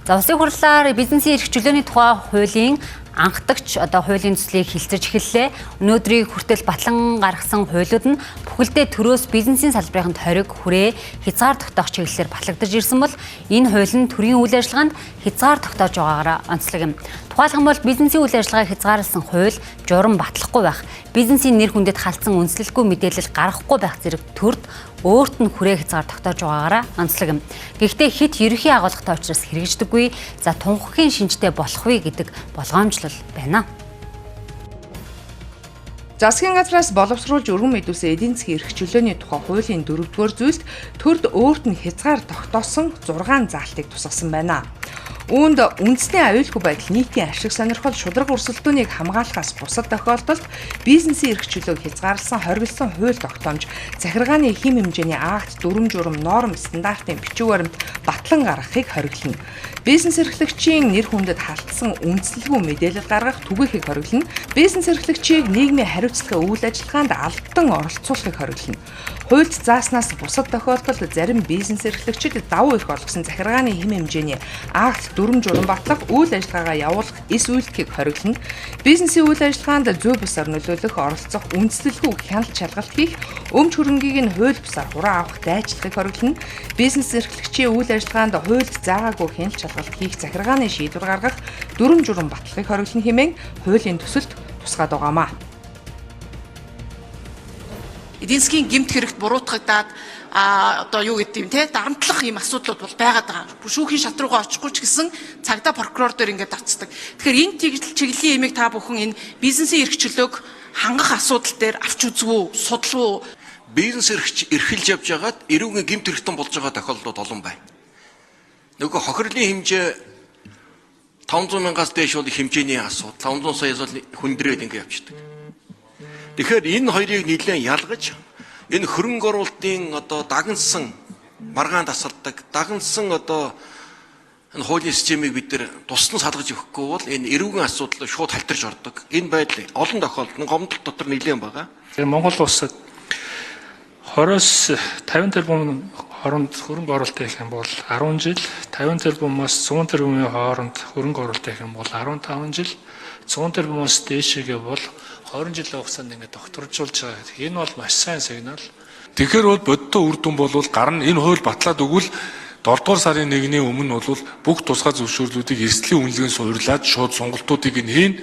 За улсын хурлаар бизнесийн эрх чөлөөний тухай хуулийн анхдагч хуулийн төслийг хэлцэж эхэллээ. Өнөөдрийг хүртэл батлан гаргасан хуулиуд нь бүхэлдээ төрөөс бизнесийн салбарын хориг, хүрээ, хязгаар тогтоох чиглэлээр батлагдаж ирсэн бол энэ хууль нь төрийн үйл ажиллагаанд хязгаар тогтоож байгаагаар онцлог юм. Тухайлх нь бол бизнесийн үйл ажиллагааг хязгаарласан хууль журам батлахгүй байх, бизнесийн нэр хүндэд халтсан үндэслэлгүй мэдээлэл гаргахгүй байх зэрэг төрд өөрт нь хүрээ хязгаар тогтоож байгаагаараа онцлог юм. Гэхдээ хэд ерөнхий агуулгатай учраас хэрэгждэггүй, за тунхагийн шинжтэй болох вэ гэдэг болгоомжлол байна. Засгийн газраас боловсруулж өргөн мэдүүлсэн эдийн засгийн эрх чөлөөний тухай хуулийн 4-р зүйлд төрд өөрт нь хязгаар тогтоосон 6 заалтыг тусгасан байна. Үүнд үндэсний аюулгүй байдал, нийтийн ашиг сонирхол, шударга өрсөлдөөнийг хамгаалахаас бусад тохиолдолд бизнесийн эрх чөлөөг хязгаарласан хоригдсан хууль тогтоомж, захиргааны хэм хэмжээний акт, дүрм журам, норм, стандартын бичиг баримт батлан гаргахыг хориглоно. Бизнес эрхлэгчийн нэр хүндэд халтсан үндэслэлгүй мэдээлэл гаргах түгээхийг хориглоно. Бизнес эрхлэгчийг нийгмийн хариуцлагын үйл ажиллагаанд албадан оролцуулахыг хориглоно. Хуульд зааснаас бусад тохиолдолд зарим бизнес эрхлэгчид давуу эрх олгосон захиргааны хэм хэмжээний акт, дүрм журам батлах, үйл ажиллагаагаа явуулах эс үйлдэлийг хориглоно. Бизнесийн үйл ажиллагаанд зөв бусаар нөлөөлөх, оролцох, үндэслэлгүй хяналт шалгалт хийх, өмч хөрөнгийг нь хууль бусаар хураа авах дайчлагыг хориглоно. Бизнес эрхлэгчийн үйл ажиллагаанд хуульд заагаагүй хяналт шалгалт хийх, захиргааны шийдвэр гаргах, дүрм журам батлахыг хориглоно хэмээн хуулийн төсөлд тусгаад байгаамаа. Эдийн засгийн гэмт хэрэгт буруутгагдаад юу гэдэг юм те дарамтлах юм асуудлууд бол байгаад байгаа. Шүүхийн шат руугаа очихгүй ч гэсэн цагдаа прокурор дээр ингээд давцдаг. Тэгэхээр энэ чиглэлийн ямиг та бүхэн энэ бизнесийн эрх чөлөөг хангах асуудал дээр авч үзв үү, судалв уу? Бизнес эрхэлж явж байгаад эрүүгийн гэмт хэрэгтэн болж байгаа тохиолдлууд олон байна. Нөгөө хохирлын хэмжээ 500 мянгаас дээш бол хэмжээний асуудал, 500 саяас бол хүндрээд ингээд явчихдаг. Тэгэхээр энэ хоёрыг нийлэн ялгаж энэ хөрөнгө оруулалтын дагнсан маргаан тасалдаг, дагнсан энэ хуулийн системийг бид нэр тусдан салгаж өгөхгүй бол энэ эрүүгийн асуудал шууд халтарч ордог. Энэ байдал олон тохиолдолд гомдол дотор нэлээд байгаа. Монгол улсад 20-с 50 тэрбум хооронд хөрөнгө оруулалт хийх юм бол 10 жил, 50 тэрбумаас 100 тэрбумын хооронд хөрөнгө оруулалт хийх юм бол 15 жил, 100 тэрбумаас дээшээгээ бол 20 жилийн хугацаанд ингээд докторжуулж байгаа. Энэ бол маш сайн сигнал. Тэгэхээр бол бодиттой үр дүн бол гарна энэ хууль батлаад өгвөл 7 дугаар сарын 1-ний өмнө бол бүх тусгай зөвшөөрлүүдийг эрсдлийн үнэлгээнд суурлаад шууд сонголтуудыг нь хийн,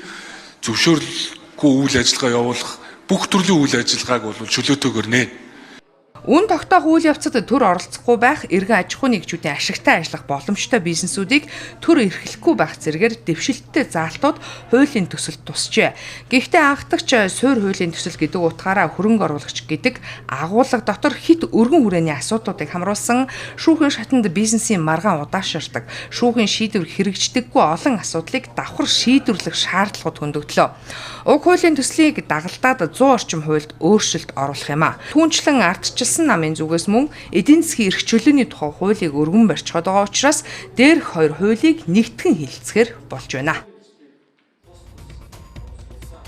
зөвшөөрлгүй үйл ажиллагаа явуулах бүх төрлийн үйл ажиллагааг бол чөлөөтэйгээр нэ. Үн тогтоох үйл явцад төр оролцохгүй байх, эргэн аж ахуйн нэгжүүдийн ашигтай ажиллах боломжтой бизнесүүдийг төр эрхлэхгүй байх зэрэгээр дэвшилттэй заалтууд хуулийн төсөлд тусжээ. Гэхдээ анхдагч суурь хуулийн төсөл гэдэг утгаараа хөрөнгө оруулагч гэдэг агуулга дотор хит өргөн хүрээний асуудлуудыг хамруулсан шүүхийн шатанд бизнесийн маргаан удаашрдаг, шүүхийн шийдвэр хэрэгждэггүй олон асуудлыг давхар шийдвэрлэх шаардлагууд хөндөгдлөө. Уг хуулийн төслийг дагалдаад 100 орчим хуульд өөрчлөлт оруулах юм а. Түүнчлэн ардчилсан намын зүгээс мөн эдийн засгийн эрх чөлөөний тухай хуулийг өргөн барьчиход байгаа учраас дээрх хоёр хуулийг нэгтгэн хэлэлцэхээр болж байна.